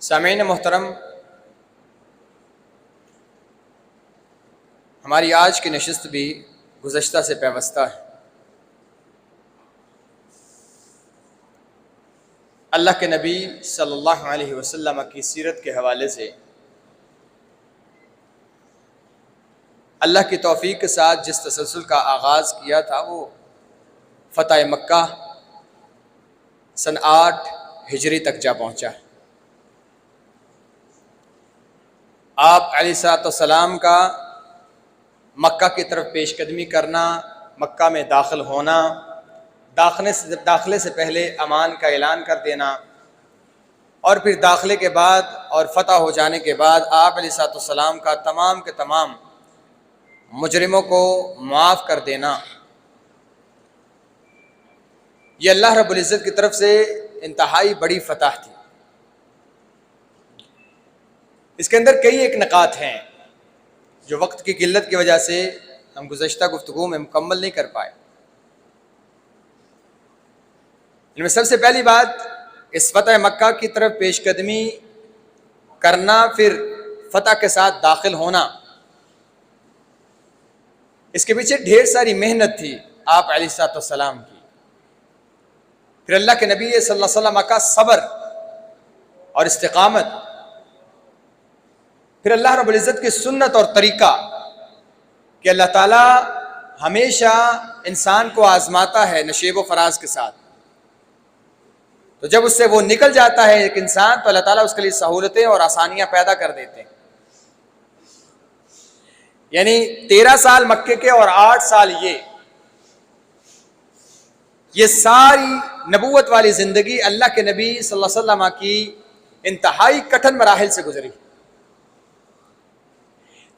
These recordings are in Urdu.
سامعین محترم، ہماری آج کی نشست بھی گزشتہ سے پیوستہ ہے۔ اللہ کے نبی صلی اللہ علیہ وسلم کی سیرت کے حوالے سے اللہ کی توفیق کے ساتھ جس تسلسل کا آغاز کیا تھا وہ فتح مکہ سن 8 ہجری تک جا پہنچا ہے۔ آپ علیہ السلام کا مکہ کی طرف پیش قدمی کرنا، مکہ میں داخل ہونا، داخلے سے پہلے امان کا اعلان کر دینا، اور پھر داخلے کے بعد اور فتح ہو جانے کے بعد آپ علیہ السلام کا تمام کے تمام مجرموں کو معاف کر دینا، یہ اللہ رب العزت کی طرف سے انتہائی بڑی فتح تھی۔ اس کے اندر کئی ایک نکات ہیں جو وقت کی قلت کی وجہ سے ہم گزشتہ گفتگو میں مکمل نہیں کر پائے۔ ان میں سب سے پہلی بات، اس فتح مکہ کی طرف پیش قدمی کرنا، پھر فتح کے ساتھ داخل ہونا، اس کے پیچھے ڈھیر ساری محنت تھی آپ علیہ السلام کی، پھر اللہ کے نبی صلی اللہ علیہ وسلم کا صبر اور استقامت، پھر اللہ رب العزت کی سنت اور طریقہ کہ اللہ تعالیٰ ہمیشہ انسان کو آزماتا ہے نشیب و فراز کے ساتھ، تو جب اس سے وہ نکل جاتا ہے ایک انسان تو اللہ تعالیٰ اس کے لیے سہولتیں اور آسانیاں پیدا کر دیتے ہیں۔ یعنی 13 سال مکے کے اور 8 سال یہ ساری نبوت والی زندگی اللہ کے نبی صلی اللہ علیہ وسلم کی انتہائی کٹھن مراحل سے گزری۔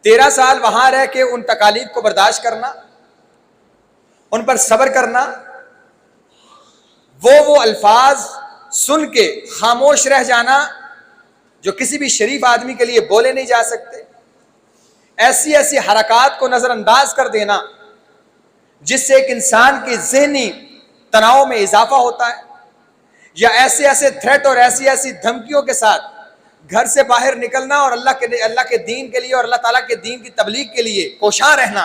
13 سال وہاں رہ کے ان تکالیف کو برداشت کرنا، ان پر صبر کرنا، وہ الفاظ سن کے خاموش رہ جانا جو کسی بھی شریف آدمی کے لیے بولے نہیں جا سکتے، ایسی ایسی حرکات کو نظر انداز کر دینا جس سے ایک انسان کی ذہنی تناؤ میں اضافہ ہوتا ہے، یا ایسے ایسے تھریٹ اور ایسی ایسی دھمکیوں کے ساتھ گھر سے باہر نکلنا اور اللہ کے دین کے لیے اور اللہ تعالیٰ کے دین کی تبلیغ کے لیے کوشاں رہنا،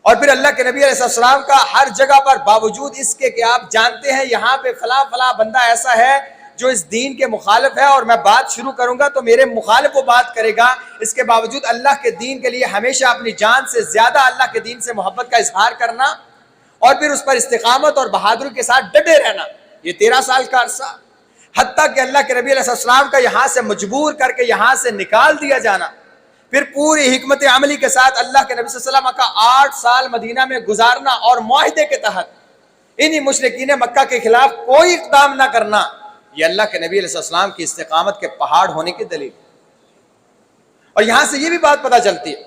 اور پھر اللہ کے نبی علیہ السلام کا ہر جگہ پر باوجود اس کے کہ آپ جانتے ہیں یہاں پہ فلاں فلاں بندہ ایسا ہے جو اس دین کے مخالف ہے اور میں بات شروع کروں گا تو میرے مخالف وہ بات کرے گا، اس کے باوجود اللہ کے دین کے لیے ہمیشہ اپنی جان سے زیادہ اللہ کے دین سے محبت کا اظہار کرنا، اور پھر اس پر استقامت اور بہادری کے ساتھ ڈٹے رہنا، یہ 13 سال کا عرصہ، حتیٰ کہ اللہ کے نبی علیہ السلام کا یہاں سے مجبور کر کے یہاں سے نکال دیا جانا، پھر پوری حکمت عملی کے ساتھ اللہ کے نبی صلی اللہ علیہ وسلم کا 8 سال مدینہ میں گزارنا اور معاہدے کے تحت انہی مشرکین مکہ کے خلاف کوئی اقدام نہ کرنا، یہ اللہ کے نبی علیہ السلام کی استقامت کے پہاڑ ہونے کی دلیل۔ اور یہاں سے یہ بھی بات پتہ چلتی ہے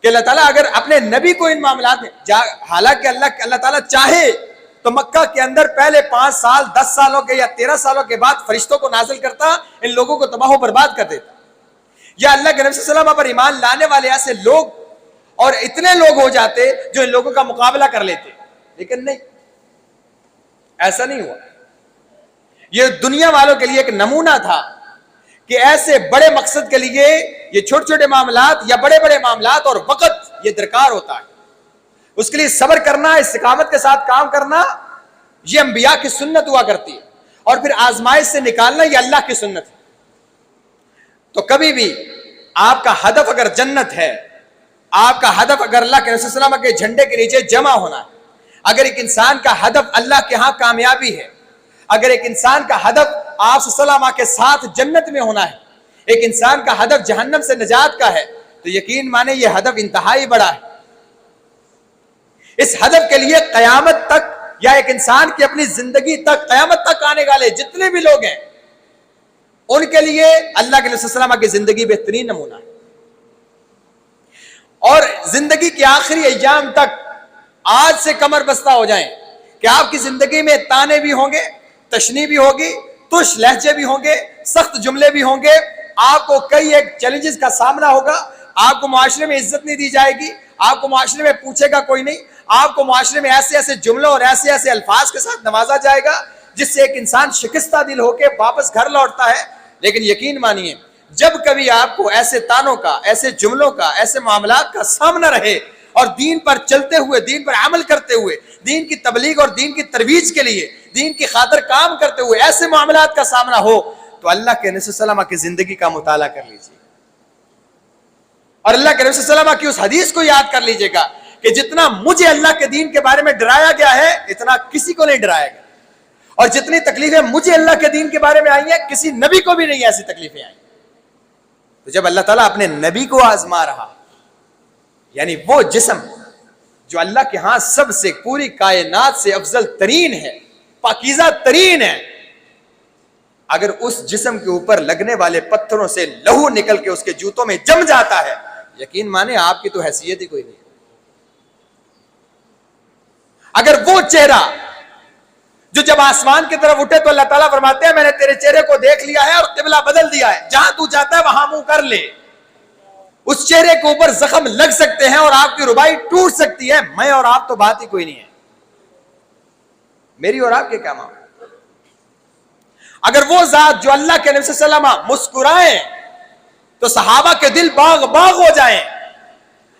کہ اللہ تعالیٰ اگر اپنے نبی کو ان معاملات میں، حالانکہ اللہ تعالیٰ چاہے تو مکہ کے اندر پہلے 5 سال 10 سالوں کے یا 13 سالوں کے بعد فرشتوں کو نازل کرتا، ان لوگوں کو تباہ و برباد کر دیتا، یا اللہ کے نبی صلی اللہ علیہ وسلم پر ایمان لانے والے ایسے لوگ اور اتنے لوگ ہو جاتے جو ان لوگوں کا مقابلہ کر لیتے، لیکن نہیں، ایسا نہیں ہوا۔ یہ دنیا والوں کے لیے ایک نمونہ تھا کہ ایسے بڑے مقصد کے لیے یہ چھوٹے چھوٹے معاملات یا بڑے بڑے معاملات اور وقت یہ درکار ہوتا ہے، اس کے لیے صبر کرنا، استقامت کے ساتھ کام کرنا، یہ انبیاء کی سنت ہوا کرتی ہے، اور پھر آزمائش سے نکالنا یہ اللہ کی سنت ہے۔ تو کبھی بھی آپ کا ہدف اگر جنت ہے، آپ کا ہدف اگر اللہ کے رسول صلی اللہ علیہ وسلم کے جھنڈے کے نیچے جمع ہونا ہے، اگر ایک انسان کا ہدف اللہ کے ہاں کامیابی ہے، اگر ایک انسان کا ہدف آپ صلی اللہ علیہ وسلم کے ساتھ جنت میں ہونا ہے، ایک انسان کا ہدف جہنم سے نجات کا ہے، تو یقین مانے یہ ہدف انتہائی بڑا ہے۔ اس ہدف کے لیے قیامت تک یا ایک انسان کی اپنی زندگی تک، قیامت تک آنے والے جتنے بھی لوگ ہیں ان کے لیے اللہ کے نبی صلی اللہ علیہ وسلم کی زندگی بہترین نمونہ ہے، اور زندگی کے آخری ایام تک آج سے کمر بستہ ہو جائیں کہ آپ کی زندگی میں تانے بھی ہوں گے، تشنی بھی ہوگی، تش لہجے بھی ہوں گے، سخت جملے بھی ہوں گے، آپ کو کئی ایک چیلنجز کا سامنا ہوگا، آپ کو معاشرے میں عزت نہیں دی جائے گی، آپ کو معاشرے میں پوچھے گا کوئی نہیں، آپ کو معاشرے میں ایسے ایسے جملوں اور ایسے ایسے الفاظ کے ساتھ نوازا جائے گا جس سے ایک انسان شکستہ دل ہو کے واپس گھر لوٹتا ہے لیکن یقین مانیے جب کبھی آپ کو ایسے تانوں کا، ایسے جملوں کا، ایسے معاملات کا سامنا رہے اور دین پر چلتے ہوئے، دین پر عمل کرتے ہوئے، دین کی تبلیغ اور دین کی ترویج کے لیے، دین کی خاطر کام کرتے ہوئے ایسے معاملات کا سامنا ہو، تو اللہ کے نبی صلی اللہ علیہ وسلم کی زندگی کا مطالعہ کر لیجیے اور اللہ کے نبی صلی اللہ علیہ وسلم کی اس حدیث کو یاد کر لیجیے گا کہ جتنا مجھے اللہ کے دین کے بارے میں ڈرایا گیا ہے اتنا کسی کو نہیں ڈرایا گیا، اور جتنی تکلیفیں مجھے اللہ کے دین کے بارے میں آئی ہیں کسی نبی کو بھی نہیں ایسی تکلیفیں آئیں۔ تو جب اللہ تعالیٰ اپنے نبی کو آزما رہا، یعنی وہ جسم جو اللہ کے ہاں سب سے، پوری کائنات سے افضل ترین ہے، پاکیزہ ترین ہے، اگر اس جسم کے اوپر لگنے والے پتھروں سے لہو نکل کے اس کے جوتوں میں جم جاتا ہے، یقین مانے آپ کی تو حیثیت ہی کوئی نہیں۔ اگر وہ چہرہ جو جب آسمان کی طرف اٹھے تو اللہ تعالیٰ فرماتے ہیں میں نے تیرے چہرے کو دیکھ لیا ہے اور قبلہ بدل دیا ہے، جہاں تو چاہتا ہے وہاں منہ کر لے، اس چہرے کے اوپر زخم لگ سکتے ہیں اور آپ کی ربائی ٹوٹ سکتی ہے، میں اور آپ تو بات ہی کوئی نہیں ہے، میری اور آپ کے کیا معاملہ۔ اگر وہ ذات جو اللہ کے نبی صلی اللہ علیہ وسلم مسکرائیں تو صحابہ کے دل باغ باغ ہو جائیں،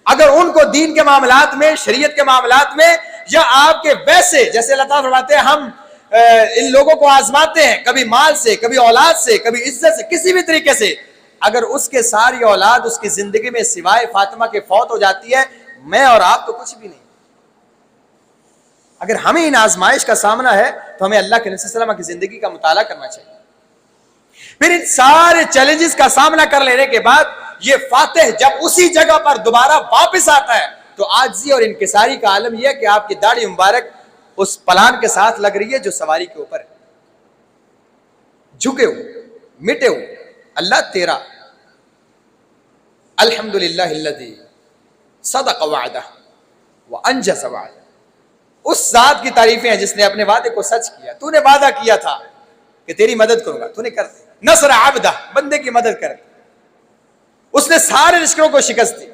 اگر ان کو دین کے معاملات میں، شریعت کے معاملات میں، یا آپ کے ویسے جیسے اللہ تعالیٰ فرماتے ہیں ہم ان لوگوں کو آزماتے ہیں، کبھی مال سے، کبھی اولاد سے، کبھی عزت سے، کسی بھی طریقے سے، اگر اس کے ساری اولاد اس کی زندگی میں سوائے فاطمہ کے فوت ہو جاتی ہے، میں اور آپ تو کچھ بھی نہیں۔ اگر ہمیں ان آزمائش کا سامنا ہے تو ہمیں اللہ کے نبی صلی اللہ علیہ وسلم کی زندگی کا مطالعہ کرنا چاہیے۔ پھر ان سارے چیلنجز کا سامنا کر لینے کے بعد یہ فاتح جب اسی جگہ پر دوبارہ واپس آتا ہے تو عاجزی اور انکساری کا عالم یہ ہے کہ آپ کی داڑھی مبارک اس پلان کے ساتھ لگ رہی ہے جو سواری کے اوپر ہے، جھکے ہوئے، مٹے ہوئے، اللہ تیرا، الحمدللہ الذی صدق وعدہ وانجز وعدہ، اس ذات کی تعریفیں ہیں جس نے اپنے وعدے کو سچ کیا۔ تو نے وعدہ کیا تھا کہ تیری مدد کروں گا، تو نے کر دی، نصر عبدہ، بندے کی مدد کر دی، اس نے سارے لشکروں کو شکست دی،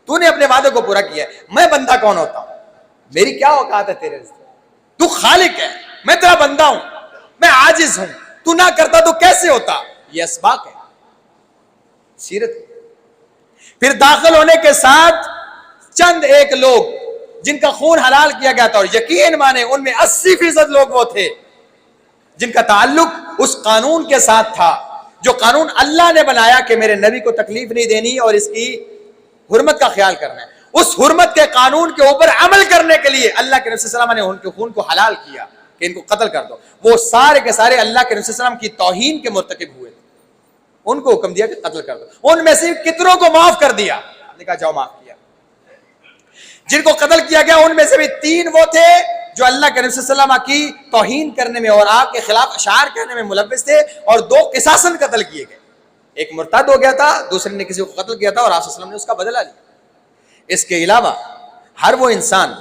تو نے اپنے وعدے کو پورا کیا ہے۔ میں بندہ کون ہوتا ہوں، میری کیا اوقات ہے تیرے رزق، تو خالق ہے، میں تیرا بندہ ہوں، میں عاجز ہوں، تو نہ کرتا تو کیسے ہوتا، یہ اسباق ہے سیرت۔ پھر داخل ہونے کے ساتھ چند ایک لوگ جن کا خون حلال کیا گیا تھا، اور یقین مانے ان میں 80% لوگ وہ تھے جن کا تعلق اس قانون کے ساتھ تھا جو قانون اللہ نے بنایا کہ میرے نبی کو تکلیف نہیں دینی اور اس کی حرمت کا خیال کرنا ہے۔ اس حرمت کے قانون کے اوپر عمل کرنے کے لیے اللہ کے نبی صلی اللہ علیہ وسلم نے ان کے خون کو حلال کیا کہ ان کو قتل کر دو۔ وہ سارے کے سارے اللہ کے نبی صلی اللہ علیہ وسلم کی توہین کے مرتکب ہوئے، ان کو حکم دیا کہ قتل کر دو۔ ان میں سے کتنوں کو معاف کر دیا، نے کہا جاؤ معاف کیا۔ جن کو قتل کیا گیا ان میں سے بھی 3 وہ تھے جو اللہ کے نبی صلی اللہ علیہ وسلم کی توہین کرنے میں اور آپ کے خلاف اشعار کہنے میں ملوث تھے، اور 2 قصاصاً قتل کیے گئے، ایک مرتد ہو گیا تھا، دوسرے نے کسی کو قتل کیا تھا اور آپ صلی اللہ علیہ وسلم نے اس کا بدلہ لیا۔ اس کے علاوہ ہر وہ انسان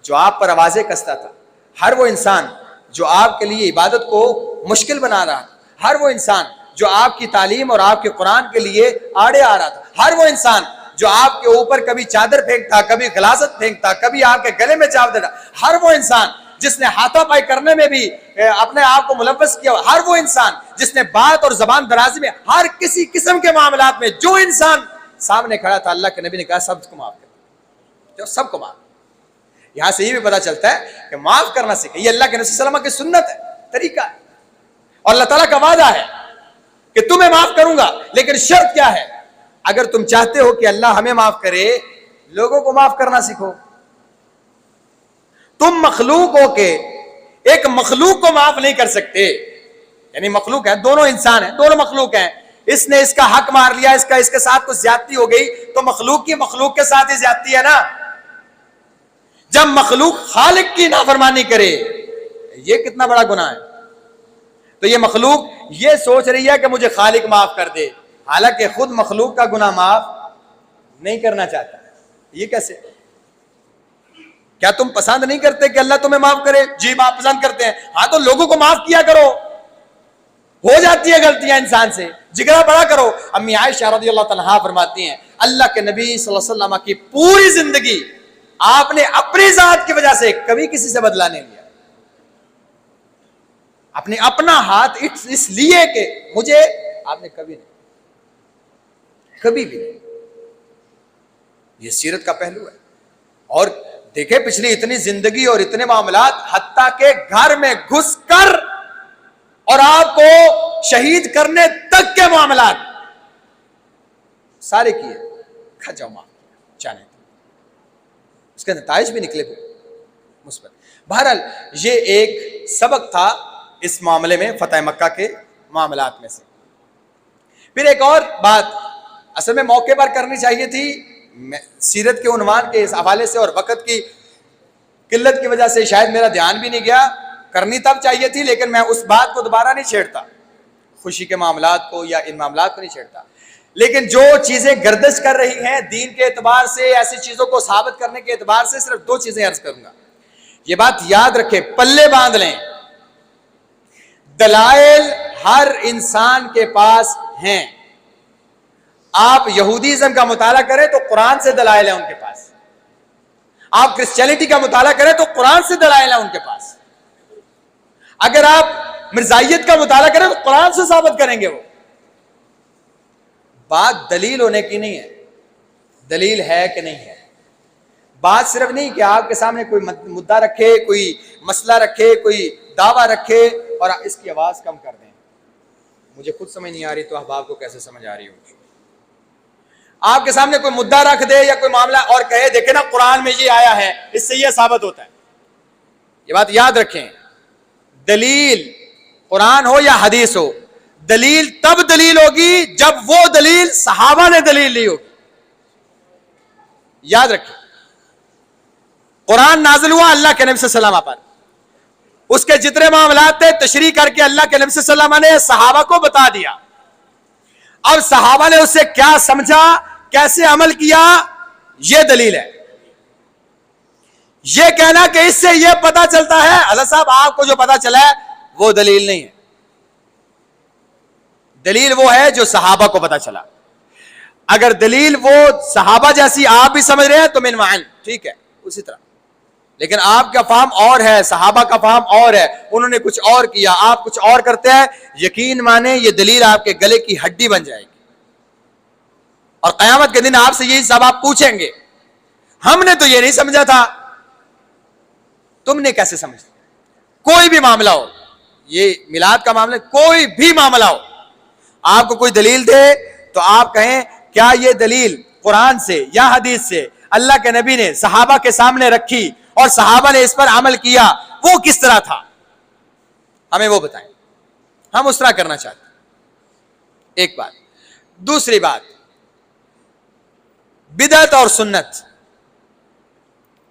جو آپ پر آوازیں کستا تھا، ہر وہ انسان جو آپ کے لیے عبادت کو مشکل بنا رہا تھا، ہر وہ انسان جو آپ کی تعلیم اور آپ کے قرآن کے لیے آڑے آ رہا تھا، ہر وہ انسان جو آپ کے اوپر کبھی چادر پھینکتا، کبھی غلاظت پھینکتا، کبھی آپ کے گلے میں چاپ دیتا، ہر وہ انسان جس نے ہاتھا پائی کرنے میں بھی اپنے آپ کو ملوث کیا، ہر وہ انسان جس نے بات اور زبان درازی میں ہر کسی قسم کے معاملات میں جو انسان سامنے کھڑا تھا، اللہ کے نبی نے کہا سب کو معاف کر، جو سب کو معاف۔ یہاں سے یہ بھی پتا چلتا ہے کہ معاف کرنا سیکھیں، یہ اللہ کے نبی صلی اللہ علیہ وسلم کی سنت ہے، طریقہ ہے، اور اللہ تعالیٰ کا وعدہ ہے کہ تمہیں معاف کروں گا، لیکن شرط کیا ہے؟ اگر تم چاہتے ہو کہ اللہ ہمیں معاف کرے، لوگوں کو معاف کرنا سیکھو۔ تم مخلوق ہو کے ایک مخلوق کو معاف نہیں کر سکتے، یعنی مخلوق ہے، دونوں انسان ہیں، دونوں مخلوق ہیں، اس نے اس کا حق مار لیا، اس کے ساتھ کچھ زیادتی ہو گئی تو مخلوق کی مخلوق کے ساتھ ہی زیادتی ہے نا۔ جب مخلوق خالق کی نافرمانی کرے، یہ کتنا بڑا گناہ ہے۔ تو یہ مخلوق یہ سوچ رہی ہے کہ مجھے خالق معاف کر دے، حالانکہ خود مخلوق کا گناہ معاف نہیں کرنا چاہتا۔ یہ کیسے؟ کیا تم پسند نہیں کرتے کہ اللہ تمہیں معاف کرے؟ جی آپ پسند کرتے ہیں، ہاں تو لوگوں کو معاف کیا کرو، ہو جاتی ہے غلطیاں انسان سے، جگرا بڑا کرو۔ امی عائشہ رضی اللہ عنہا فرماتی ہیں اللہ کے نبی صلی اللہ علیہ وسلم کی پوری زندگی آپ نے اپنی ذات کی وجہ سے کبھی کسی سے بدلہ نہیں لیا، اپنا ہاتھ اس لیے کہ مجھے آپ نے کبھی نہیں, کبھی بھی نہیں. یہ سیرت کا پہلو ہے. اور دیکھیں پچھلی اتنی زندگی اور اتنے معاملات, حتیٰ کہ گھر میں گھس کر اور آپ کو شہید کرنے تک کے معاملات سارے کیے, کھجما چانے, اس کے نتائج بھی نکلے مثبت. بہرحال یہ ایک سبق تھا اس معاملے میں, فتح مکہ کے معاملات میں سے. پھر ایک اور بات اصل میں موقع پر کرنی چاہیے تھی, سیرت کے عنوان کے اس حوالے سے, اور وقت کی قلت کی وجہ سے شاید میرا دھیان بھی نہیں گیا. کرنی تب چاہیے تھی, لیکن میں اس بات کو دوبارہ نہیں چھیڑتا, خوشی کے معاملات کو یا ان معاملات کو نہیں چھیڑتا. لیکن جو چیزیں گردش کر رہی ہیں دین کے اعتبار سے, ایسی چیزوں کو ثابت کرنے کے اعتبار سے, صرف دو چیزیں عرض کروں گا. یہ بات یاد رکھیں, پلے باندھ لیں, دلائل ہر انسان کے پاس ہیں. آپ یہودیزم کا مطالعہ کریں تو قرآن سے دلائل ہیں ان کے پاس. آپ کرسچینٹی کا مطالعہ کریں تو قرآن سے دلائل ہیں ان کے پاس. اگر آپ مرزائیت کا مطالعہ کریں تو قرآن سے ثابت کریں گے. وہ بات دلیل ہونے کی نہیں ہے, دلیل ہے کہ نہیں ہے. بات صرف نہیں کہ آپ کے سامنے کوئی مدعا رکھے, کوئی مسئلہ رکھے, کوئی دعویٰ رکھے اور اس کی آواز کم کر دیں. مجھے خود سمجھ نہیں آ رہی تو احباب کو کیسے سمجھ آ رہی ہوگی. آپ کے سامنے کوئی مدعا رکھ دے یا کوئی معاملہ اور کہے دیکھیں نا قرآن میں یہ آیا ہے, اس سے یہ ثابت ہوتا ہے. یہ بات یاد رکھیں, دلیل قرآن ہو یا حدیث ہو, دلیل تب دلیل ہوگی جب وہ دلیل صحابہ نے دلیل لی ہوگی. یاد رکھیں, قرآن نازل ہوا اللہ کے نبی صلی اللہ علیہ وسلم پر, اس کے جتنے معاملات تھے تشریح کر کے اللہ کے نبی صلی اللہ علیہ وسلم نے صحابہ کو بتا دیا. اب صحابہ نے اس سے کیا سمجھا, کیسے عمل کیا, یہ دلیل ہے. یہ کہنا کہ اس سے یہ پتا چلتا ہے, حضرت صاحب آپ کو جو پتا چلا ہے وہ دلیل نہیں ہے. دلیل وہ ہے جو صحابہ کو پتا چلا. اگر دلیل وہ صحابہ جیسی آپ بھی سمجھ رہے ہیں تو من معن, ٹھیک ہے, اسی طرح. لیکن آپ کا فہم اور ہے, صحابہ کا فہم اور ہے, انہوں نے کچھ اور کیا, آپ کچھ اور کرتے ہیں, یقین مانے یہ دلیل آپ کے گلے کی ہڈی بن جائے گی. اور قیامت کے دن آپ سے یہی سب آپ پوچھیں گے, ہم نے تو یہ نہیں سمجھا تھا, تم نے کیسے سمجھا. کوئی بھی معاملہ ہو, یہ میلاد کا معاملہ, کوئی بھی معاملہ ہو, آپ کو کوئی دلیل دے تو آپ کہیں کیا یہ دلیل قرآن سے یا حدیث سے اللہ کے نبی نے صحابہ کے سامنے رکھی اور صحابہ نے اس پر عمل کیا, وہ کس طرح تھا, ہمیں وہ بتائیں. ہم اس طرح کرنا چاہتے ہیں. ایک بات. دوسری بات, بدعت اور سنت.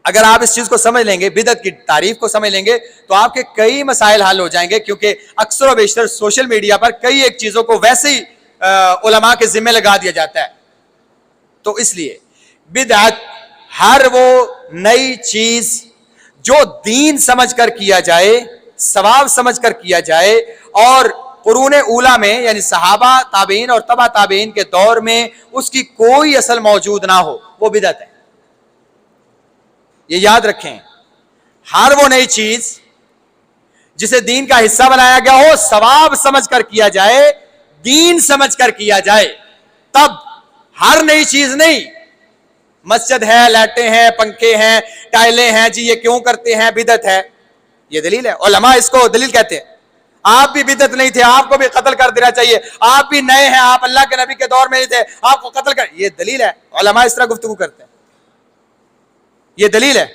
اگر آپ اس چیز کو سمجھ لیں گے, بدعت کی تعریف کو سمجھ لیں گے, تو آپ کے کئی مسائل حل ہو جائیں گے. کیونکہ اکثر و بیشتر سوشل میڈیا پر کئی ایک چیزوں کو ویسے ہی علماء کے ذمہ لگا دیا جاتا ہے. تو اس لیے بدعت ہر وہ نئی چیز جو دین سمجھ کر کیا جائے, ثواب سمجھ کر کیا جائے, اور قرون اولیٰ میں یعنی صحابہ, تابعین اور تبع تابعین کے دور میں اس کی کوئی اصل موجود نہ ہو, وہ بدعت ہے. یہ یاد رکھیں, ہر وہ نئی چیز جسے دین کا حصہ بنایا گیا ہو, ثواب سمجھ کر کیا جائے, دین سمجھ کر کیا جائے, تب ہر نئی چیز نہیں. مسجد ہے, لائٹیں ہیں, پنکھے ہیں, ٹائلیں ہیں, جی یہ کیوں کرتے ہیں, بدعت ہے, یہ دلیل ہے. علماء اس کو دلیل کہتے ہیں. آپ بھی بدعت نہیں تھے, آپ کو بھی قتل کر دینا چاہیے, آپ بھی نئے ہیں, آپ اللہ کے نبی کے دور میں نہیں تھے, آپ کو قتل کر, یہ دلیل ہے. علماء اس طرح گفتگو کرتے ہیں, یہ دلیل ہے,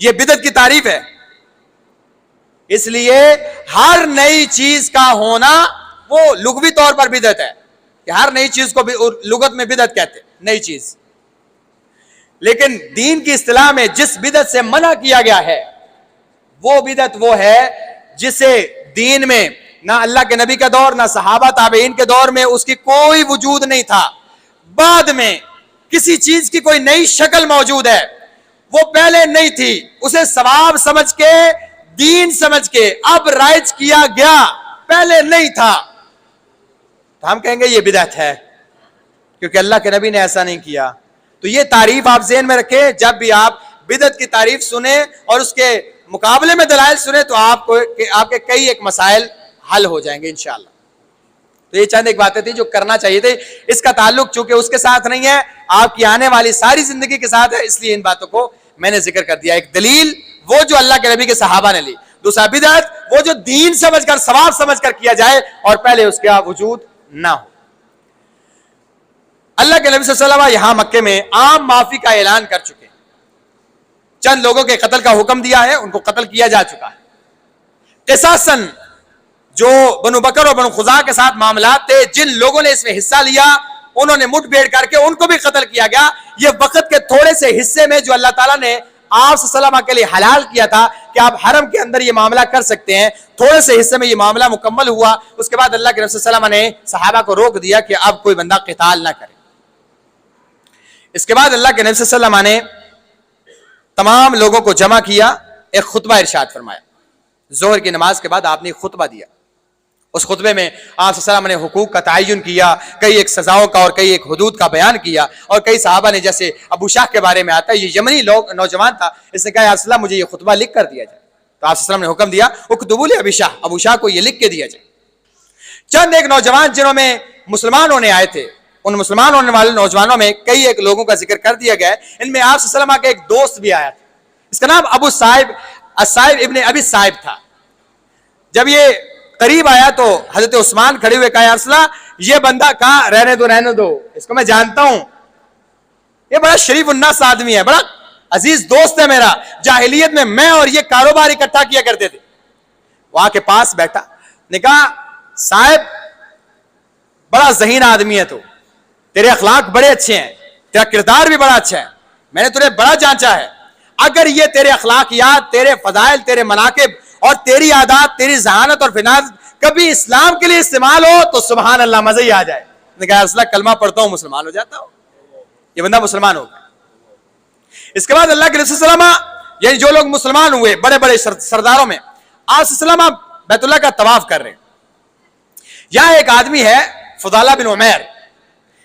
یہ بدعت کی تعریف ہے. اس لیے ہر نئی چیز کا ہونا وہ لغوی طور پر بدعت ہے, کہ ہر نئی چیز کو لغت میں بدعت کہتے ہیں, نئی چیز. لیکن دین کی اصطلاح میں جس بدعت سے منع کیا گیا ہے, وہ بدعت وہ ہے جسے دین میں نہ اللہ کے نبی کا دور, نہ صحابہ تابعین کے دور میں اس کی کوئی وجود نہیں تھا. بعد میں کسی چیز کی کوئی نئی شکل موجود ہے, وہ پہلے نہیں تھی, اسے ثواب سمجھ کے, دین سمجھ کے اب رائج کیا گیا, پہلے نہیں تھا, تو ہم کہیں گے یہ بدعت ہے, کیونکہ اللہ کے نبی نے ایسا نہیں کیا. تو یہ تعریف آپ ذہن میں رکھیں. جب بھی آپ بدعت کی تعریف سنیں اور اس کے مقابلے میں دلائل سنیں, تو آپ کے کئی ایک مسائل حل ہو جائیں گے انشاءاللہ. تو یہ چند ایک باتیں تھی جو کرنا چاہیے تھے. اس کا تعلق چونکہ اس کے ساتھ نہیں ہے, آپ کی آنے والی ساری زندگی کے ساتھ ہے, اس لیے ان باتوں کو میں نے ذکر کر دیا. ایک دلیل وہ جو اللہ کے نبی کے صحابہ نے لی, دوسرا بدعت وہ جو دین سمجھ کر ثواب سمجھ کر کیا جائے اور پہلے اس کا وجود نہ ہو. اللہ کے نبی صلی اللہ علیہ وسلم یہاں مکے میں عام معافی کا اعلان کر چکے ہیں. چند لوگوں کے قتل کا حکم دیا ہے, ان کو قتل کیا جا چکا ہے. قصاصاً جو بنو بکر اور بنو خزاع کے ساتھ معاملات تھے, جن لوگوں نے اس میں حصہ لیا انہوں نے مٹ بھیڑ کر کے ان کو بھی قتل کیا گیا. یہ وقت کے تھوڑے سے حصے میں جو اللہ تعالیٰ نے آپ صلی اللہ علیہ وسلم کے لیے حلال کیا تھا کہ آپ حرم کے اندر یہ معاملہ کر سکتے ہیں, تھوڑے سے حصے میں یہ معاملہ مکمل ہوا. اس کے بعد اللہ کے نبی صلی اللہ علیہ وسلم نے صحابہ کو روک دیا کہ اب کوئی بندہ قتال نہ کرے. اس کے بعد اللہ کے نبی صلی اللہ علیہ وسلم نے تمام لوگوں کو جمع کیا, ایک خطبہ ارشاد فرمایا. ظہر کی نماز کے بعد آپ نے ایک خطبہ دیا. اس خطبے میں آپ صلی اللہ علیہ وسلم نے حقوق کا تعین کیا, کئی ایک سزاؤں کا اور کئی ایک حدود کا بیان کیا, اور کئی صحابہ نے, جیسے ابو شاہ کے بارے میں آتا ہے, یہ یمنی نوجوان تھا, اس نے کہا یا رسول اللہ مجھے یہ خطبہ لکھ کر دیا جائے. تو آپ صلی اللہ علیہ وسلم نے حکم دیا اکتبوا لابی شاہ, ابو شاہ کو یہ لکھ کے دیا جائے. چند ایک نوجوان جنہوں میں مسلمان ہونے آئے تھے, ان مسلمان ہونے والے نوجوانوں میں کئی ایک لوگوں کا ذکر کر دیا گیا ہے. ان میں آپ صلی اللہ علیہ وسلم کا ایک دوست بھی آیا تھا, اس کا نام ابو صائب الصائب ابن ابی صائب تھا. جب یہ قریب آیا تو حضرت عثمان کھڑے ہوئے کہا یا رسول اللہ یہ بندہ کہاں, رہنے دو, اس کو میں جانتا ہوں, یہ بڑا شریف الناس آدمی ہے, بڑا عزیز دوست ہے میرا, جاہلیت میں اور یہ کاروبار اکٹھا کیا کرتے تھے. وہاں کے پاس بیٹھا, نے کہا صاحب بڑا ذہین آدمی ہے تو, تیرے اخلاق بڑے اچھے ہیں, تیرا کردار بھی بڑا اچھا ہے, میں نے تجھے بڑا جانچا ہے. اگر یہ تیرے اخلاقیات, تیرے فضائل, تیرے مناقب اور تیری عادات, تیری ذہانت اور فناز کبھی اسلام کے لیے استعمال ہو تو سبحان اللہ مزہ ہی آ جائے. نے کہا رسول اللہ کلمہ پڑھتا ہوں مسلمان ہو جاتا ہوں. یہ بندہ مسلمان ہو گیا. اس کے بعد اللہ کے رسول صلی اللہ علیہ وسلم, یعنی جو لوگ مسلمان ہوئے بڑے بڑے سرداروں میں, آپ صلی اللہ علیہ وسلم بیت اللہ کا طواف کر رہے ہیں. یہاں ایک آدمی ہے فضالہ بن عمیر,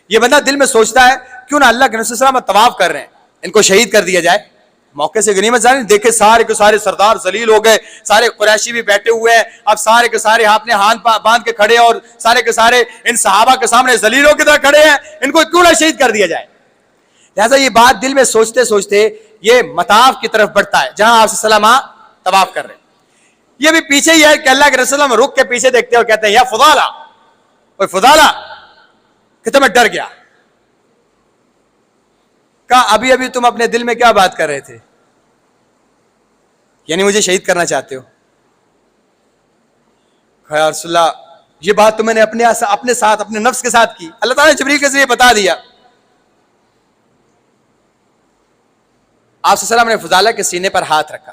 یہ بندہ دل میں سوچتا ہے کیوں نہ اللہ کے رسول صلی اللہ علیہ وسلم طواف کر رہے ہیں, ان کو شہید کر دیا جائے. موقع سے غنیمت جانی, دیکھے سارے کے سارے سردار ذلیل ہو گئے, سارے قریشی بھی بیٹھے ہوئے ہیں, اب سارے کے سارے اپنے ہاتھ باندھ کے کھڑے, اور سارے کے سارے ان صحابہ کے سامنے ذلیلوں کی طرح کھڑے ہیں, ان کو کیوں نہ شہید کر دیا جائے. لہٰذا یہ بات دل میں سوچتے سوچتے یہ مطاف کی طرف بڑھتا ہے جہاں آپ صلی اللہ علیہ وسلم طواف کر رہے ہیں. یہ بھی پیچھے ہی ہے کہ اللہ کے رسول ہم رک کے پیچھے دیکھتے اور کہتے ہیں یا فضالہ, اوے فضالہ, کہ میں ڈر گیا. کہا ابھی تم اپنے دل میں کیا بات کر رہے تھے, یعنی مجھے شہید کرنا چاہتے ہو؟ کہا یا رسول اللہ یہ بات تو میں نے اپنے ساتھ اپنے نفس کے ساتھ کی, اللہ تعالیٰ نے جبریل کے ذریعے بتا دیا. آپ صلی اللہ علیہ وسلم نے فضالہ کے سینے پر ہاتھ رکھا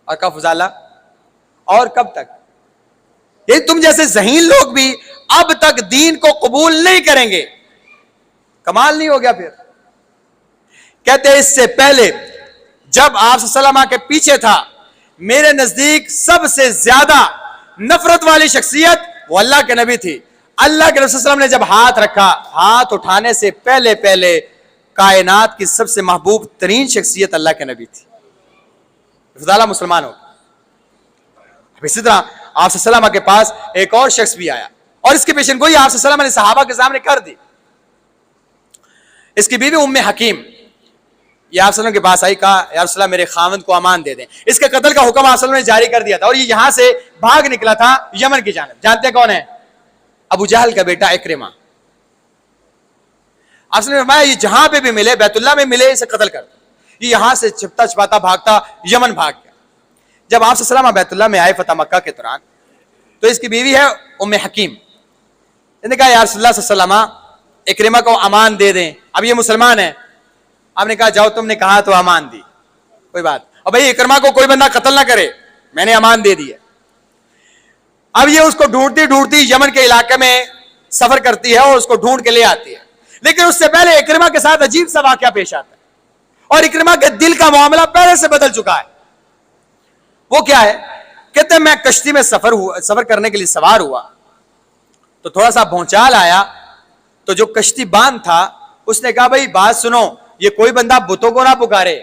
اور کہا فضالہ اور کب تک, یہ تم جیسے ذہین لوگ بھی اب تک دین کو قبول نہیں کریں گے, کمال نہیں ہو گیا؟ پھر کہتے اس سے پہلے جب آپ صلی اللہ علیہ وسلم کے پیچھے تھا, میرے نزدیک سب سے زیادہ نفرت والی شخصیت وہ اللہ کے نبی تھی. اللہ کے رسول صلی اللہ علیہ وسلم نے جب ہاتھ رکھا, ہاتھ اٹھانے سے پہلے کائنات کی سب سے محبوب ترین شخصیت اللہ کے نبی تھی. فضالہ مسلمان ہو. اسی طرح آپ صلی اللہ علیہ وسلم کے پاس ایک اور شخص بھی آیا, اور اس کی پیشن گوئی آپ صلی اللہ علیہ وسلم نے صحابہ کے سامنے کر دی. اس کی بیوی ام حکیم یہ آپ صلی اللہ علیہ وسلم کے پاس آئی, کہا یا رسول اللہ میرے خاوند کو امان دے دیں. اس کے قتل کا حکم آپ صلی اللہ علیہ وسلم نے جاری کر دیا تھا, اور یہ یہاں سے بھاگ نکلا تھا یمن کی جانب. جانتے ہیں کون ہے؟ ابو جہل کا بیٹا اکرمہ. آپ صلی اللہ علیہ وسلم نے فرمایا یہ جہاں پہ بھی ملے, بیت اللہ میں ملے, اسے قتل کر دو. یہ یہاں سے چھپتا چھپاتا بھاگتا یمن بھاگ گیا. جب آپ صلی اللہ علیہ وسلم بیت اللہ میں آئے فتح مکہ کے دوران, تو اس کی بیوی ہے ام حکیم, نے کہا یا رسول اللہ صلی اللہ علیہ وسلم اکرمہ کو امان دے دیں, اب یہ مسلمان ہے. آپ نے کہا جاؤ, تم نے کہا تو امان دی, کوئی بات, اور بھائی اکرمہ کو کوئی بندہ قتل نہ کرے, میں نے امان دے دی ہے. اب یہ اس کو ڈھونڈتی یمن کے علاقے میں سفر کرتی ہے اور اس کو ڈھونڈ کے لے آتی ہے. لیکن اس سے پہلے اکرمہ کے ساتھ عجیب سا واقعہ پیش آتا ہے, اور اکرمہ کے دل کا معاملہ پہلے سے بدل چکا ہے. وہ کیا ہے؟ کہتے ہیں میں کشتی میں سفر کرنے کے لیے سوار ہوا, تو تھوڑا سا بھونچال آیا, تو جو کشتی باندھ تھا اس نے کہا بھائی بات سنو, یہ کوئی بندہ بتوں کو نہ پکارے,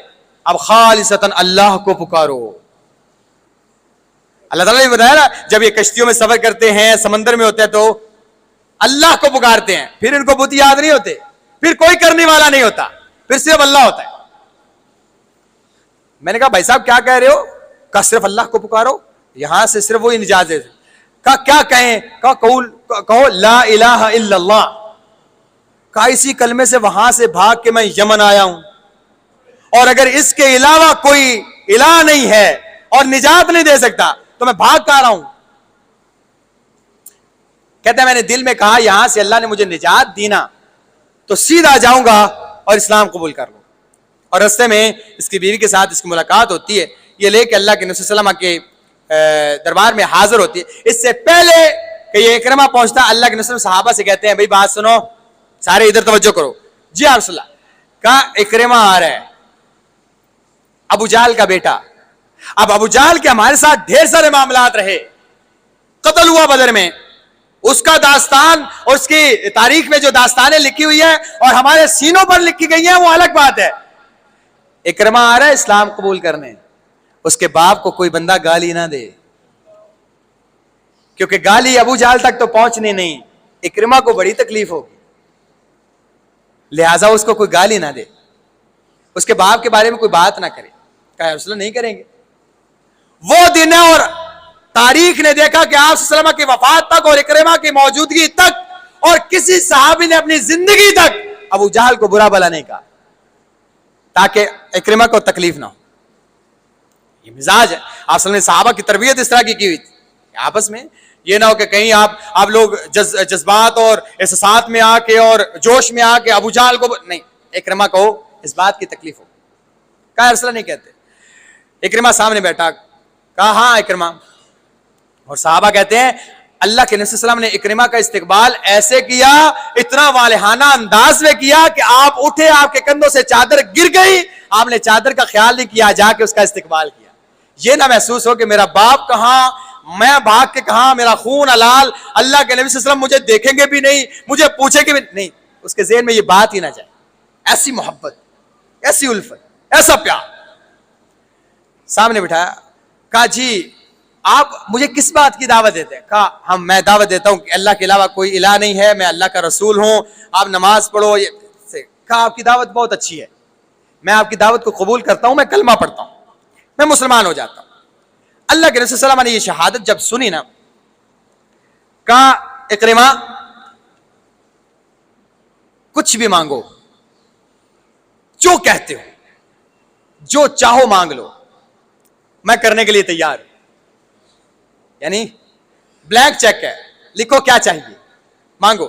اب خالصتاً اللہ کو پکارو. اللہ تعالیٰ نے بتایا نا جب یہ کشتیوں میں سفر کرتے ہیں سمندر میں ہوتے ہیں تو اللہ کو پکارتے ہیں, پھر ان کو بت یاد نہیں ہوتے, پھر کوئی کرنے والا نہیں ہوتا, پھر صرف اللہ ہوتا ہے. میں نے کہا بھائی صاحب کیا کہہ رہے ہو؟ کہا صرف اللہ کو پکارو, یہاں سے صرف وہی نجات دے. کہا کیا کہیں؟ کہو لا الہ الا اللہ. کہا اسی کلمے سے وہاں سے بھاگ کے میں یمن آیا ہوں, اور اگر اس کے علاوہ کوئی الہ نہیں ہے اور نجات نہیں دے سکتا تو میں بھاگ کر رہا ہوں. کہتا ہے میں نے دل میں کہا یہاں سے اللہ نے مجھے نجات دینا تو سیدھا جاؤں گا اور اسلام قبول کر لوں. اور رستے میں اس کی بیوی کے ساتھ اس کی ملاقات ہوتی ہے, یہ لے کے اللہ کے نبی صلی اللہ علیہ وسلم کے دربار میں حاضر ہوتی ہے. اس سے پہلے کہ یہ اکرمہ پہنچتا, اللہ کے نبی صحابہ سے کہتے ہیں بھائی بات سنو, سارے ادھر توجہ کرو. جی آپ صلی اللہ. کہا اکرمہ آ رہا ہے, ابو جہل کا بیٹا. اب ابو جہل کے ہمارے ساتھ ڈھیر سارے معاملات رہے, قتل ہوا بدر میں, اس کا داستان اور اس کی تاریخ میں جو داستانیں لکھی ہوئی ہیں اور ہمارے سینوں پر لکھی گئی ہیں وہ الگ بات ہے. اکرمہ آ رہا ہے اسلام قبول کرنے, اس کے باپ کو کوئی بندہ گالی نہ دے, کیونکہ گالی ابو جہل تک تو پہنچنی نہیں, اکرمہ کو بڑی تکلیف ہوگی, لہٰذا اس کو کوئی گالی نہ دے, اس کے باپ کے بارے میں کوئی بات نہ کرے. کہا رسول اللہ نہیں کریں گے. وہ دن ہے اور تاریخ نے دیکھا کہ آپ صلی اللہ علیہ وسلم کی وفات تک اور اکرمہ کی موجودگی تک اور کسی صحابی نے اپنی زندگی تک ابو جہل کو برا بھلا نہیں کہا تاکہ اکرمہ کو تکلیف نہ ہو. یہ مزاج ہے. آپ صلی اللہ علیہ وسلم نے صحابہ کی تربیت اس طرح کی ہوئی تھی آپس میں یہ نہ ہو کہ کہیں آپ لوگ جذبات اور احساسات میں آ کے اور جوش میں آ کے ابو جہل کو نہیں, اکرمہ کو اس بات کی تکلیف ہو. کہا رسول اللہ نہیں کہتے. اکرمہ سامنے بیٹھا, کہا ہاں اکرمہ. اور صحابہ کہتے ہیں اللہ کے نبی صلی اللہ علیہ وسلم نے اکرمہ کا استقبال ایسے کیا, اتنا والہانہ انداز میں کیا کہ آپ اٹھے, آپ کے کندھوں سے چادر گر گئی, آپ نے چادر کا خیال نہیں کیا, جا کے اس کا استقبال کیا. یہ نہ محسوس ہو کہ میرا باپ کہاں, میں بھاگ کے کہاں, میرا خون حلال, اللہ کے نبی صلی اللہ علیہ وسلم مجھے دیکھیں گے بھی نہیں, مجھے پوچھیں گے بھی نہیں. اس کے ذہن میں یہ بات ہی نہ جائے. ایسی محبت, ایسی الفت, ایسا پیار. سامنے بٹھایا, کہا جی آپ مجھے کس بات کی دعوت دیتے ہیں؟ کہا میں دعوت دیتا ہوں کہ اللہ کے علاوہ کوئی الہ نہیں ہے, میں اللہ کا رسول ہوں, آپ نماز پڑھو. کہا آپ کی دعوت بہت اچھی ہے, میں آپ کی دعوت کو قبول کرتا ہوں, میں کلمہ پڑھتا ہوں, میں مسلمان ہو جاتا ہوں. اللہ کے رسول صلی اللہ علیہ وسلم نے یہ شہادت جب سنی نا, کہا اکرمہ کچھ بھی مانگو, جو کہتے ہو, جو چاہو مانگ لو, میں کرنے کے لیے تیار ہوں. یعنی بلینک چیک ہے, لکھو کیا چاہیے مانگو.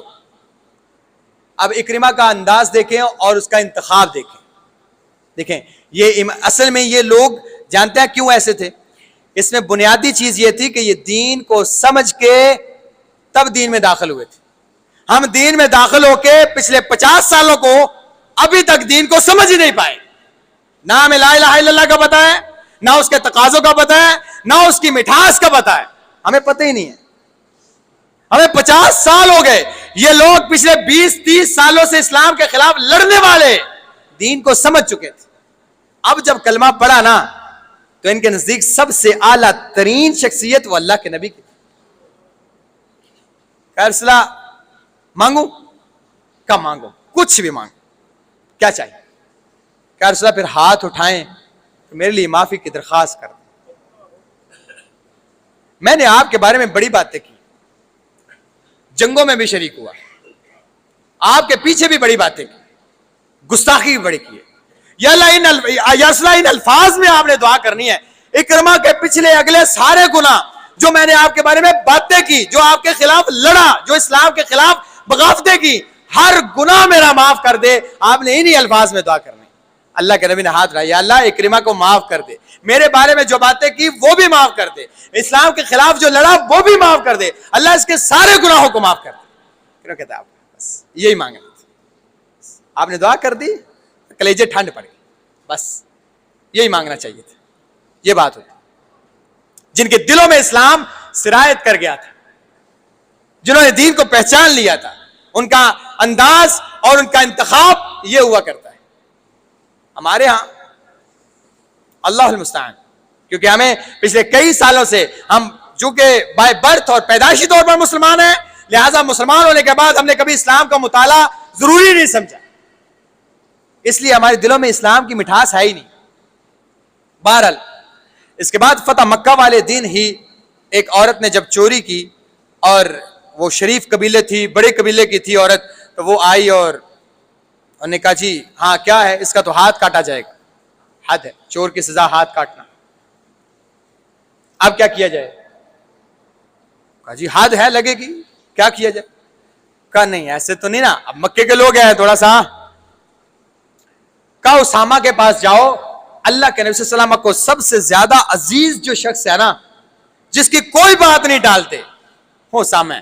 اب اکرمہ کا انداز دیکھیں اور اس کا انتخاب دیکھیں. یہ اصل میں یہ لوگ جانتے ہیں کیوں ایسے تھے. اس میں بنیادی چیز یہ تھی کہ یہ دین کو سمجھ کے تب دین میں داخل ہوئے تھے. ہم دین میں داخل ہو کے پچھلے 50 سالوں کو ابھی تک دین کو سمجھ ہی نہیں پائے. نہ ہمیں لا الہ الا اللہ کا پتہ ہے, نہ اس کے تقاضوں کا پتہ ہے, نہ اس کی مٹھاس کا پتہ ہے, ہمیں پتہ ہی نہیں ہے. ہمیں 50 سال ہو گئے, یہ لوگ پچھلے 20-30 سالوں سے اسلام کے خلاف لڑنے والے دین کو سمجھ چکے تھے. اب جب کلمہ پڑھا نا تو ان کے نزدیک سب سے اعلیٰ ترین شخصیت وہ اللہ کے نبی کی. رسول اللہ مانگو, کب مانگو, کچھ بھی مانگو, کیا چاہیے. کہ رسول اللہ پھر ہاتھ اٹھائیں تو میرے لیے معافی کی درخواست کر دیں. میں نے آپ کے بارے میں بڑی باتیں کی, جنگوں میں بھی شریک ہوا, آپ کے پیچھے بھی بڑی باتیں کی, گستاخی بھی بڑی کی ہے. یا اللہ ان الفاظ میں آپ نے دعا کرنی ہے. اکرمہ کے پچھلے اگلے سارے گناہ جو میں نے آپ کے بارے میں باتیں کی, جو آپ کے خلاف لڑا, جو اسلام کے خلاف بغاوتیں کی, ہر گناہ میرا معاف کر دے. آپ نے انہی الفاظ میں دعا کرنی. اللہ کے نبی نے ہاتھ اٹھایا, یا اللہ اکرمہ کو معاف کر دے, میرے بارے میں جو باتیں کی وہ بھی معاف کر دے, اسلام کے خلاف جو لڑا وہ بھی معاف کر دے, اللہ اس کے سارے گناہوں کو معاف کر دے. کیوں کہتے ہیں آپ بس یہی مانگنا تھا. آپ نے دعا کر دی, کلیجے ٹھنڈ پڑ گئی, بس یہی مانگنا چاہیے تھا. یہ بات ہوتی جن کے دلوں میں اسلام سرایت کر گیا تھا, جنہوں نے دین کو پہچان لیا تھا, ان کا انداز اور ان کا انتخاب یہ ہوا کرتا ہے. ہمارے ہاں اللہ المستعان کیونکہ ہمیں پچھلے کئی سالوں سے ہم چونکہ بائی برتھ اور پیدائشی طور پر مسلمان ہیں، لہٰذا مسلمان ہونے کے بعد ہم نے کبھی اسلام کا مطالعہ ضروری نہیں سمجھا، اس لیے ہمارے دلوں میں اسلام کی مٹھاس ہے ہی نہیں۔ بہرحال اس کے بعد فتح مکہ والے دن ہی ایک عورت نے جب چوری کی، اور وہ شریف قبیلے تھی، بڑے قبیلے کی تھی عورت، تو وہ آئی اور انہوں نے کہا جی ہاں کیا ہے، اس کا تو ہاتھ کاٹا جائے گا، حد ہے، چور کی سزا ہاتھ کاٹنا، اب کیا کیا جائے؟ کہا جی حد ہے لگے گی، کیا کیا جائے؟ کہا نہیں ایسے تو نہیں نا، اب مکے کے لوگ ہیں تھوڑا سا، کہا اسامہ کے پاس جاؤ، اللہ کے نبی صلی اللہ علیہ وسلم کو سب سے زیادہ عزیز جو شخص ہے نا، جس کی کوئی بات نہیں ٹالتے، وہ اسامہ ہے،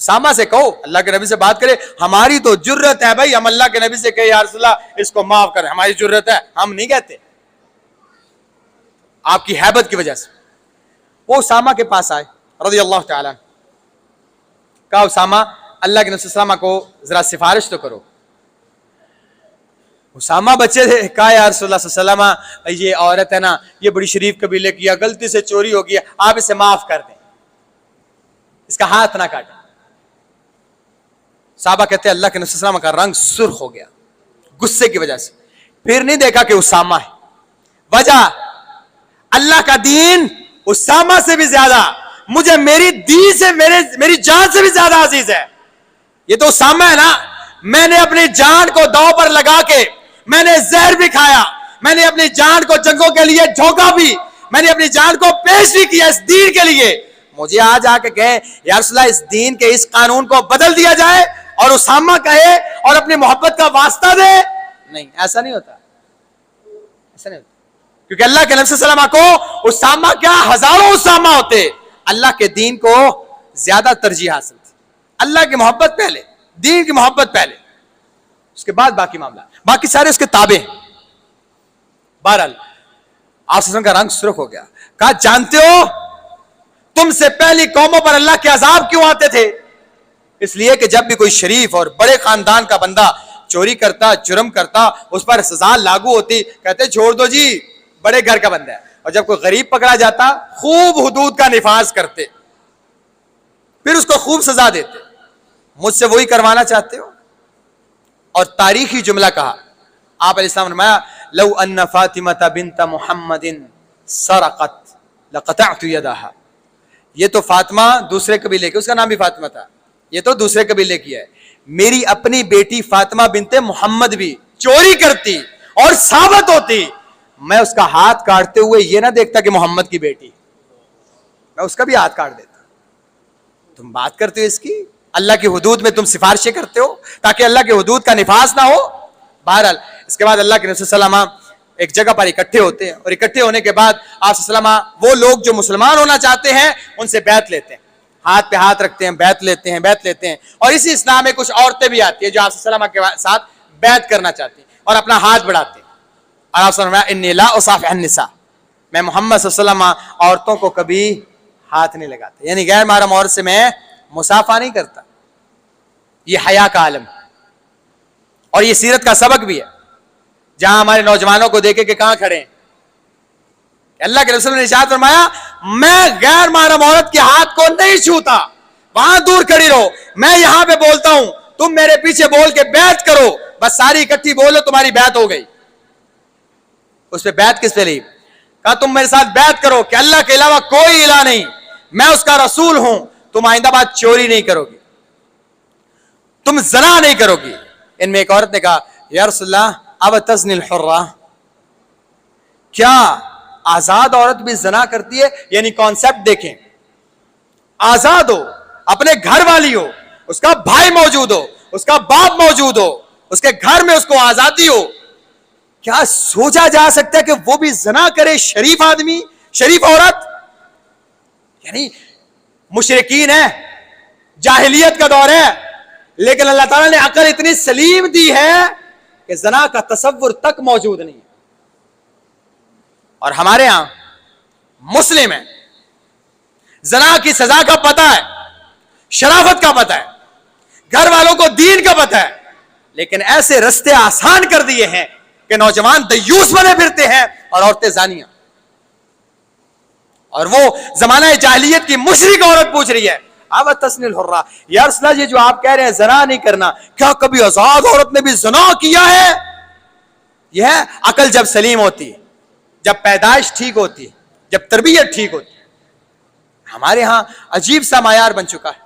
اسامہ سے کہو اللہ کے نبی سے بات کرے، ہماری تو جرت ہے بھائی، ہم اللہ کے نبی سے کہے یا رسول اللہ اس کو معاف کریں، ہماری جرت ہے، ہم نہیں کہتے، آپ کی ہیبت کی وجہ سے۔ وہ اسامہ کے پاس آئے رضی اللہ تعالیٰ، کہا اسامہ اللہ کے نبی صلی اللہ علیہ وسلم کو ذرا سفارش تو کرو۔ اسامہ بچے تھے، کہا یا رسول اللہ صلی اللہ علیہ وسلم یہ عورت ہے نا، یہ بڑی شریف قبیلے کی ہے، غلطی سے چوری ہو گئی ہے، آپ اسے معاف کر دیں، اس کا ہاتھ نہ کاٹیں۔ صحابہ کہتے ہیں اللہ کے نبی صلی اللہ علیہ وسلم کا رنگ سرخ ہو گیا غصے کی وجہ سے، پھر نہیں دیکھا کہ اسامہ ہے، وجہ اللہ کا دین اسامہ سے بھی زیادہ مجھے میری دین سے میری جان سے بھی زیادہ عزیز ہے، یہ تو اسامہ ہے نا، میں نے اپنی جان کو داؤ پر لگا کے میں نے زہر بھی کھایا، میں نے اپنی جان کو جنگوں کے لیے جھونکا بھی، میں نے اپنی جان کو پیش بھی کیا اس دین کے لیے، مجھے آج آ کے کہیں یا رسول اللہ اس دین کے اس قانون کو بدل دیا جائے اور اسامہ کہے اور اپنی محبت کا واسطہ دے؟ نہیں، ایسا نہیں ہوتا، ایسا نہیں ہوتا، کیونکہ اللہ کے نبی صلی اللہ علیہ وسلم کو اسامہ کیا ہزاروں اسامہ ہوتے، اللہ کے دین کو زیادہ ترجیح حاصل تھی، اللہ کی محبت پہلے، دین کی محبت پہلے، اس کے بعد باقی معاملہ، باقی سارے اس کے تابع ہیں۔ بہرحال آپ صلی اللہ علیہ وسلم کا رنگ سرخ ہو گیا، کہا جانتے ہو تم سے پہلی قوموں پر اللہ کے عذاب کیوں آتے تھے؟ اس لیے کہ جب بھی کوئی شریف اور بڑے خاندان کا بندہ چوری کرتا، جرم کرتا، اس پر سزا لاگو ہوتی، کہتے چھوڑ دو جی بڑے گھر کا بندہ ہے، اور جب کوئی غریب پکڑا جاتا خوب حدود کا نفاذ کرتے، پھر اس کو خوب سزا دیتے۔ مجھ سے وہی کروانا چاہتے ہو؟ اور تاریخی جملہ کہا آپ علیہ السلام نے فرمایا لو ان فاطمہ بنت محمد سرقت لقطعت یدها، یہ تو فاطمہ دوسرے قبیلے کی، اس کا نام بھی فاطمہ تھا، یہ تو دوسرے قبیلے کی ہے، میری اپنی بیٹی فاطمہ بنت محمد بھی چوری کرتی اور ثابت ہوتی، میں اس کا ہاتھ کاٹتے ہوئے یہ نہ دیکھتا کہ محمد کی بیٹی، میں اس کا بھی ہاتھ کاٹ دیتا۔ تم بات کرتے ہو اس کی، اللہ کی حدود میں تم سفارشیں کرتے ہو تاکہ اللہ کی حدود کا نفاذ نہ ہو۔ بہرحال اس کے بعد اللہ کے نبی صلی اللہ علیہ وسلم ایک جگہ پر اکٹھے ہوتے ہیں، اور اکٹھے ہونے کے بعد آپ صلی اللہ علیہ وسلم وہ لوگ جو مسلمان ہونا چاہتے ہیں ان سے بیعت لیتے ہیں، ہاتھ پہ ہاتھ رکھتے ہیں، بیعت لیتے ہیں، اور اسی اسلام میں کچھ عورتیں بھی آتی ہیں جو آپ صلی اللہ علیہ وسلم کے ساتھ بیعت کرنا چاہتی ہیں اور اپنا ہاتھ بڑھاتے ہیں، اور آپ صلی اللہ علیہ وسلم انی لا اصافح النساء، میں محمد صلی اللہ علیہ وسلم عورتوں کو کبھی ہاتھ نہیں لگاتے، یعنی غیر محرم عورت سے میں مصافحہ نہیں کرتا، یہ حیا کا عالم ہے، اور یہ سیرت کا سبق بھی ہے، جہاں ہمارے نوجوانوں کو دیکھے کہ کہاں کھڑے ہیں، کہ اللہ کے رسول نے ارشاد فرمایا میں غیر محرم عورت کے ہاتھ کو نہیں چھوتا، وہاں دور کھڑی رہو، میں یہاں پہ بولتا ہوں تم میرے پیچھے بول کے بیعت کرو، بس ساری اکٹھی بولو تمہاری بیعت ہو گئی۔ اس پہ بیعت کس پہ لی؟ کہا تم میرے ساتھ بیعت کرو کہ اللہ کے علاوہ کوئی الہ نہیں، میں اس کا رسول ہوں، تم آئندہ بات چوری نہیں کرو گی، تم زنا نہیں کرو گی۔ ان میں ایک عورت نے کہا یا رسول اللہ اب تزنی الحرہ، کیا آزاد عورت بھی زنا کرتی ہے؟ یعنی کانسیپٹ دیکھیں، آزاد ہو، اپنے گھر والی ہو، اس کا بھائی موجود ہو، اس کا باپ موجود ہو، اس کے گھر میں اس کو آزادی ہو، کیا سوچا جا سکتا ہے کہ وہ بھی زنا کرے؟ شریف آدمی، شریف عورت، یعنی مشرکین ہے، جاہلیت کا دور ہے، لیکن اللہ تعالیٰ نے عقل اتنی سلیم دی ہے کہ زنا کا تصور تک موجود نہیں ہے۔ اور ہمارے ہاں مسلم ہے، زنا کی سزا کا پتہ ہے، شرافت کا پتہ ہے، گھر والوں کو دین کا پتہ ہے، لیکن ایسے رستے آسان کر دیے ہیں کہ نوجوان دیوس بنے پھرتے ہیں اور عورتیں زانیاں۔ اور وہ زمانہ جاہلیت کی مشرک عورت پوچھ رہی ہے اب تسنی الحرہ، یا رسول اللہ یہ جو آپ کہہ رہے ہیں زنا نہیں کرنا، کیا کبھی آزاد عورت نے بھی زنا کیا ہے؟ یہ ہے عقل جب سلیم ہوتی ہے، جب پیدائش ٹھیک ہوتی ہے، جب تربیت ٹھیک ہوتی ہے۔ ہمارے ہاں عجیب سا معیار بن چکا ہے،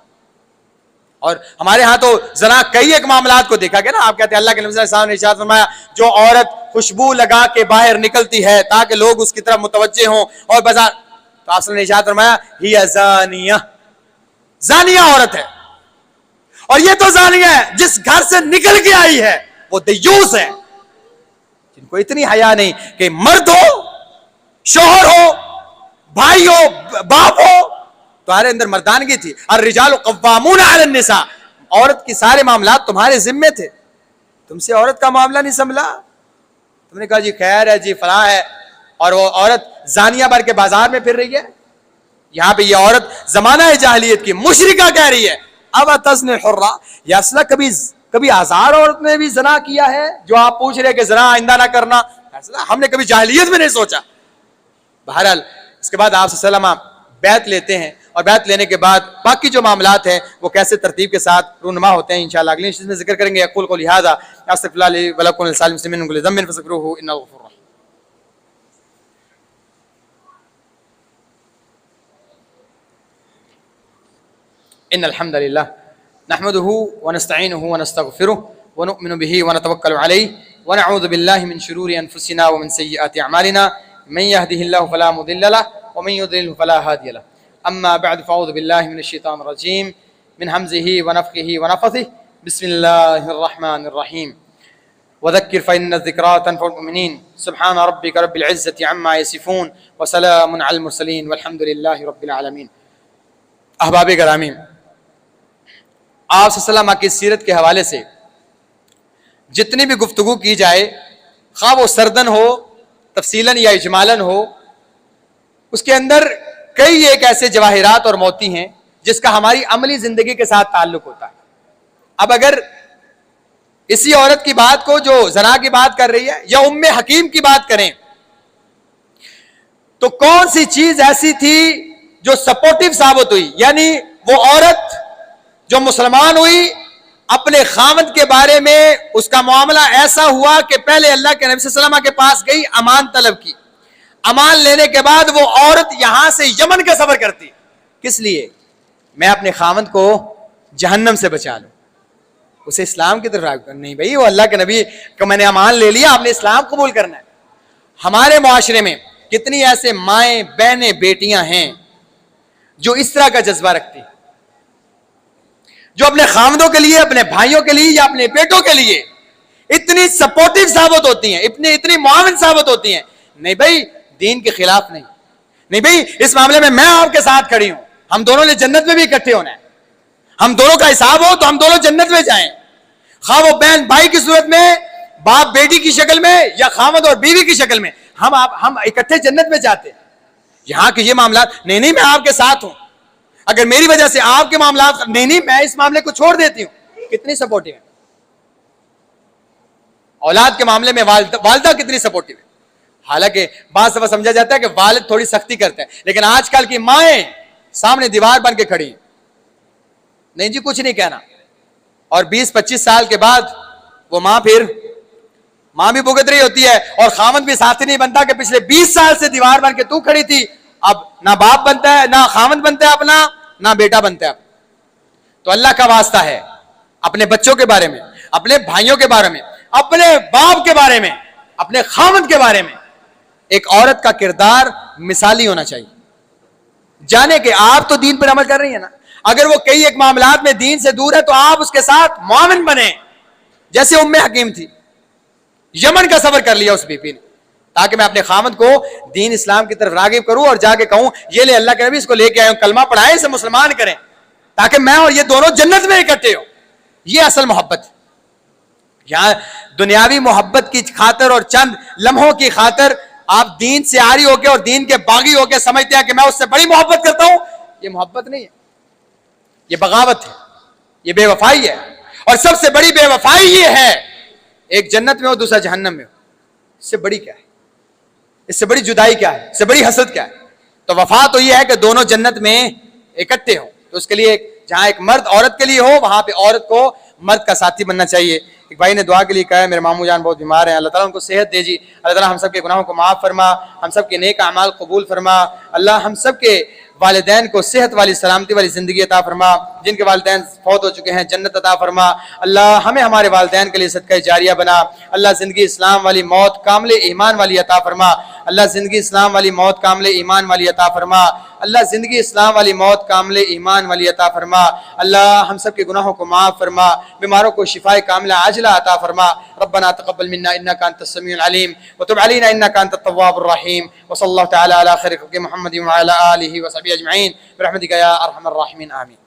اور ہمارے ہاں تو زنا کئی ایک معاملات کو دیکھا گیا نا۔ آپ کہتے ہیں اللہ کے نبی صلی اللہ علیہ وسلم نے ارشاد فرمایا جو عورت خوشبو لگا کے باہر نکلتی ہے تاکہ لوگ اس کی طرف متوجہ ہوں اور بازار، تو آپ صلی اللہ علیہ وسلم نے ارشاد فرمایا ہی زانیہ، زانیہ عورت ہے۔ اور یہ تو زانیہ ہے جس گھر سے نکل کے آئی ہے، وہ دیوس ہے، جن کو اتنی حیا نہیں کہ مرد ہو، شوہر ہو، بھائی ہو، باپ ہو، تمہارے اندر مردانگی تھی۔ الرجال قوامون علی النساء، عورت کی سارے معاملات تمہارے ذمے تھے، تم سے عورت کا معاملہ نہیں سنبھلا، تم نے کہا جی خیر ہے جی فلاں ہے، اور وہ عورت زانیہ بھر کے بازار میں پھر رہی ہے۔ یہاں پہ یہ عورت زمانہ جاہلیت کی مشرکہ کہہ رہی ہے اب تزنی الحرہ، یا اصلا کبھی آزار عورت نے بھی زنا کیا ہے جو آپ پوچھ رہے کہ زنا آئندہ نہ کرنا؟ ہم نے کبھی جاہلیت میں نہیں سوچا۔ بہرحال اس کے بعد آپ صلی اللہ علیہ وسلم بیعت لیتے ہیں، اور بیعت لینے کے بعد باقی جو معاملات ہیں وہ کیسے ترتیب کے ساتھ رونما ہوتے ہیں انشاءاللہ اگلی نشست میں ذکر کریں گے۔ اقول قولی ھذا استغفر اللہ لی ولکم ولسائر المسلمین من کل ذنب فاستغفروہ انہ غفور رحیم۔ ان الحمد للہ نحمده ونستعینه ونستغفره ونؤمن به ونتوکل علیہ ونعوذ باللہ من شرور انفسنا ومن سیئات اعمالنا من يهده الله فلا مضل له ومن يضلل فلا هادي له، اما بعد فاعوذ باللہ من الشیطان الرجیم من همزه ونفخه ونفثه، بسم اللہ الرحمن الرحیم۔ وذکر فإن الذکرى تنفع المؤمنین، سبحان ربک رب العزة عما یصفون وسلام علی المرسلین والحمد للہ رب العالمین۔ احباب گرامی، آپ صلی اللہ علیہ وسلم کی سیرت کے حوالے سے جتنی بھی گفتگو کی جائے، خواہ وہ سردن ہو، تفصیلاً یا اجمالاً ہو، اس کے اندر کئی ایک ایسے جواہرات اور موتی ہیں جس کا ہماری عملی زندگی کے ساتھ تعلق ہوتا ہے۔ اب اگر اسی عورت کی بات کو جو زنا کی بات کر رہی ہے یا ام حکیم کی بات کریں، تو کون سی چیز ایسی تھی جو سپورٹیو ثابت ہوئی؟ یعنی وہ عورت جو مسلمان ہوئی، اپنے خاوند کے بارے میں اس کا معاملہ ایسا ہوا کہ پہلے اللہ کے نبی صلی اللہ علیہ وسلم کے پاس گئی، امان طلب کی، امان لینے کے بعد وہ عورت یہاں سے یمن کا سفر کرتی، کس لیے؟ میں اپنے خاوند کو جہنم سے بچا لوں، اسے اسلام کی طرف راغب کرنا۔ نہیں بھائی، وہ اللہ کے نبی کو میں نے امان لے لیا، آپ نے اسلام قبول کرنا ہے۔ ہمارے معاشرے میں کتنی ایسے مائیں، بہنیں، بیٹیاں ہیں جو اس طرح کا جذبہ رکھتی ہیں، جو اپنے خاوندوں کے لیے، اپنے بھائیوں کے لیے یا اپنے بیٹوں کے لیے اتنی سپورٹیو ثابت ہوتی ہیں، اتنی معاون ثابت ہوتی ہیں۔ نہیں بھائی، دین کے خلاف نہیں، نہیں بھائی اس معاملے میں آپ کے ساتھ کھڑی ہوں، ہم دونوں نے جنت میں بھی اکٹھے ہونا ہے، ہم دونوں کا حساب ہو تو ہم دونوں جنت میں جائیں، خواہ وہ بہن بھائی کی صورت میں، باپ بیٹی کی شکل میں، یا خاوند اور بیوی کی شکل میں، ہم اکٹھے جنت میں جاتے ہیں۔ یہاں کے یہ معاملات، نہیں میں آپ کے ساتھ ہوں، اگر میری وجہ سے آپ کے معاملات، نہیں میں اس معاملے کو چھوڑ دیتی ہوں۔ کتنی سپورٹیو ہے اولاد کے معاملے میں، والدہ کتنی سپورٹیو ہے۔ حالانکہ بعض دفعہ سمجھا جاتا ہے کہ والد تھوڑی سختی کرتے ہیں، لیکن آج کل کی مائیں سامنے دیوار بن کے کھڑی ہیں، نہیں جی کچھ نہیں کہنا، اور 20-25 سال کے بعد وہ ماں بھی بھگت رہی ہوتی ہے، اور خاوند بھی ساتھی نہیں بنتا کہ پچھلے 20 سال سے دیوار بن کے تو کھڑی تھی، اب نہ باپ بنتا ہے، نہ خاوند بنتا ہے اپنا، نہ بیٹا بنتا ہے۔ تو اللہ کا واسطہ ہے، اپنے بچوں کے بارے میں، اپنے بھائیوں کے بارے میں، اپنے باپ کے بارے میں، اپنے خاوند کے بارے میں ایک عورت کا کردار مثالی ہونا چاہیے۔ جانے کہ آپ تو دین پر عمل کر رہی ہیں نا، اگر وہ کئی ایک معاملات میں دین سے دور ہے تو آپ اس کے ساتھ معاون بنیں، جیسے ام حکیم تھی، یمن کا سفر کر لیا اس بی بی نے، تاکہ میں اپنے خاوند کو دین اسلام کی طرف راغب کروں اور جا کے کہوں یہ لے اللہ کے نبی اس کو لے کے آئے ہوں، کلمہ پڑھائیں، اسے مسلمان کریں، تاکہ میں اور یہ دونوں جنت میں اکٹھے ہوں۔ یہ اصل محبت ہے۔ یہاں دنیاوی محبت کی خاطر اور چند لمحوں کی خاطر آپ دین سے عاری ہو کے اور دین کے باغی ہو کے سمجھتے ہیں کہ میں اس سے بڑی محبت کرتا ہوں، یہ محبت نہیں ہے، یہ بغاوت ہے، یہ بے وفائی ہے، اور سب سے بڑی بے وفائی یہ ہے ایک جنت میں ہو دوسرا جہنم میں ہو۔ اس سے بڑی کیا ہے؟ اس سے بڑی جدائی کیا ہے؟ اس سے بڑی حسد کیا ہے؟ تو وفا تو یہ ہے کہ دونوں جنت میں اکٹھے ہوں. تو اس کے لیے جہاں ایک مرد عورت کے لیے ہو وہاں پہ عورت کو مرد کا ساتھی بننا چاہیے. ایک بھائی نے دعا کے لیے کہا ہے میرے ماموں جان بہت بیمار ہیں, اللہ تعالیٰ ان کو صحت دے جی, اللہ تعالیٰ ہم سب کے گناہوں کو معاف فرما, ہم سب کے نیک اعمال قبول فرما, اللہ ہم سب کے والدین کو صحت والی سلامتی والی زندگی عطا فرما, جن کے والدین فوت ہو چکے ہیں جنت عطا فرما, اللہ ہمیں ہمارے والدین کے لیے صدقہ جاریہ بنا, اللہ زندگی اسلام والی موت کامل ایمان والی عطا فرما, اللہ زندگی اسلام والی موت کامل ایمان والی عطا فرما, اللہ زندگی اسلام والی موت کامل ایمان والی عطا فرما, اللہ ہم سب کے گناہوں کو معاف فرما, بیماروں کو شفائے کاملہ عاجلہ عطا فرما. ربنا تقبل منا انك انت السميع العليم وتب علينا انك انت التواب الرحيم, وصلى الله تعالى على خير خلق محمد وعلى اله وصحبه اجمعين برحمتك يا ارحم الراحمين, آمين.